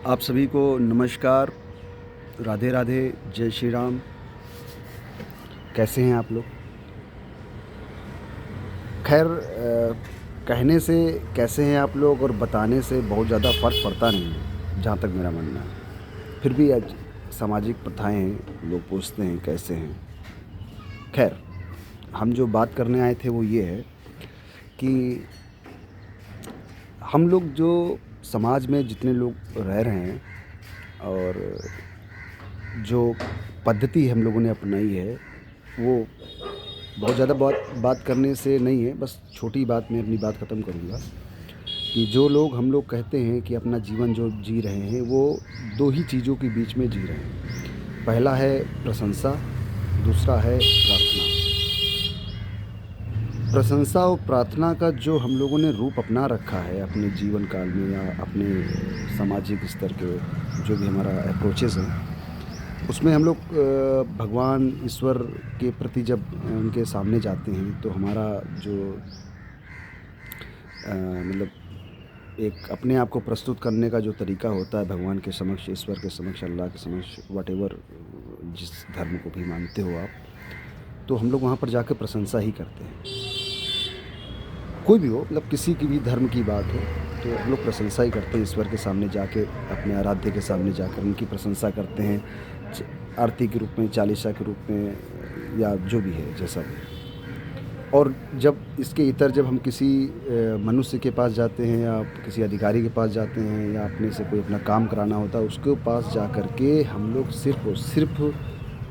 आप सभी को नमस्कार, राधे राधे, जय श्री राम। कैसे हैं आप लोग? खैर कहने से कैसे हैं आप लोग और बताने से बहुत ज़्यादा फ़र्क पड़ता नहीं है, जहाँ तक मेरा मानना है। फिर भी आज सामाजिक प्रथाएं हैं, लोग पूछते हैं कैसे हैं। खैर हम जो बात करने आए थे वो ये है कि हम लोग जो समाज में जितने लोग रह रहे हैं और जो पद्धति हम लोगों ने अपनाई है वो बहुत ज़्यादा बात करने से नहीं है, बस छोटी बात में अपनी बात ख़त्म करूँगा कि जो लोग हम लोग कहते हैं कि अपना जीवन जो जी रहे हैं वो दो ही चीज़ों के बीच में जी रहे हैं। पहला है प्रशंसा, दूसरा है प्रार्थना। प्रशंसा और प्रार्थना का जो हम लोगों ने रूप अपना रखा है अपने जीवन काल में या अपने सामाजिक स्तर के जो भी हमारा अप्रोचेज़ हैं, उसमें हम लोग भगवान ईश्वर के प्रति जब उनके सामने जाते हैं तो हमारा जो मतलब एक अपने आप को प्रस्तुत करने का जो तरीका होता है भगवान के समक्ष, ईश्वर के समक्ष, अल्लाह के समक्ष, व्हाटएवर जिस धर्म को भी मानते हो आप, तो हम लोग वहाँ पर जाकर प्रशंसा ही करते हैं। कोई भी हो, मतलब किसी की भी धर्म की बात हो तो हम लोग प्रशंसा ही करते हैं। ईश्वर के सामने जाके, अपने आराध्य के सामने जाकर उनकी प्रशंसा करते हैं, आरती के रूप में, चालीसा के रूप में, या जो भी है जैसा भी। और जब इसके इतर जब हम किसी मनुष्य के पास जाते हैं या किसी अधिकारी के पास जाते हैं या अपने से कोई अपना काम कराना होता है, उसके पास जा कर के हम लोग सिर्फ़ और सिर्फ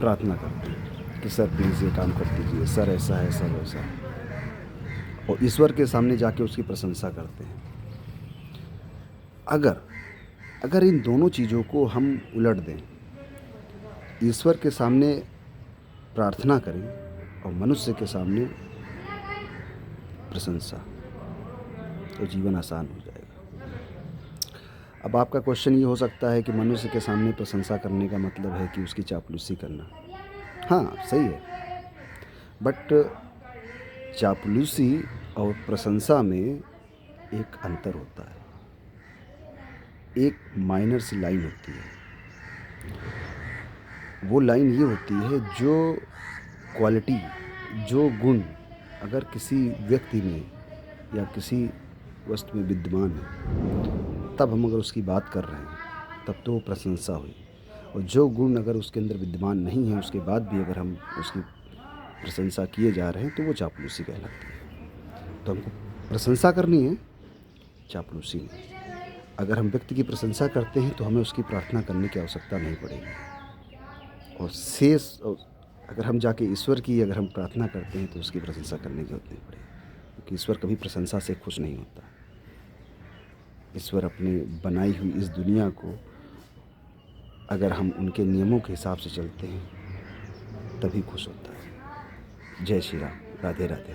प्रार्थना करते हैं कि सर प्लीज़ ये काम कर दीजिए, सर ऐसा है, सर वैसा है। और ईश्वर के सामने जाके उसकी प्रशंसा करते हैं। अगर अगर इन दोनों चीज़ों को हम उलट दें, ईश्वर के सामने प्रार्थना करें और मनुष्य के सामने प्रशंसा, तो जीवन आसान हो जाएगा। अब आपका क्वेश्चन ये हो सकता है कि मनुष्य के सामने प्रशंसा करने का मतलब है कि उसकी चापलूसी करना। हाँ, सही है, बट चापलूसी और प्रशंसा में एक अंतर होता है, एक माइनर सी लाइन होती है। वो लाइन ये होती है जो क्वालिटी, जो गुण अगर किसी व्यक्ति में या किसी वस्तु में विद्यमान है, तब हम अगर उसकी बात कर रहे हैं तब तो वो प्रशंसा हुई। और जो गुण अगर उसके अंदर विद्यमान नहीं है, उसके बाद भी अगर हम उसकी प्रशंसा किए जा रहे हैं तो वो चापलूसी कहलाती है। तो हमको प्रशंसा करनी है, चापलूसी नहीं। अगर हम व्यक्ति की प्रशंसा करते हैं तो हमें उसकी प्रार्थना करने की आवश्यकता नहीं पड़ेगी। और शेष अगर हम जाके ईश्वर की अगर हम प्रार्थना करते हैं तो उसकी प्रशंसा करने की जरूरत नहीं पड़ेगी, क्योंकि ईश्वर कभी प्रशंसा से खुश नहीं होता। ईश्वर अपने बनाई हुई इस दुनिया को अगर हम उनके नियमों के हिसाब से चलते हैं तभी खुश होता है। जय श्री राम, राधे राधे।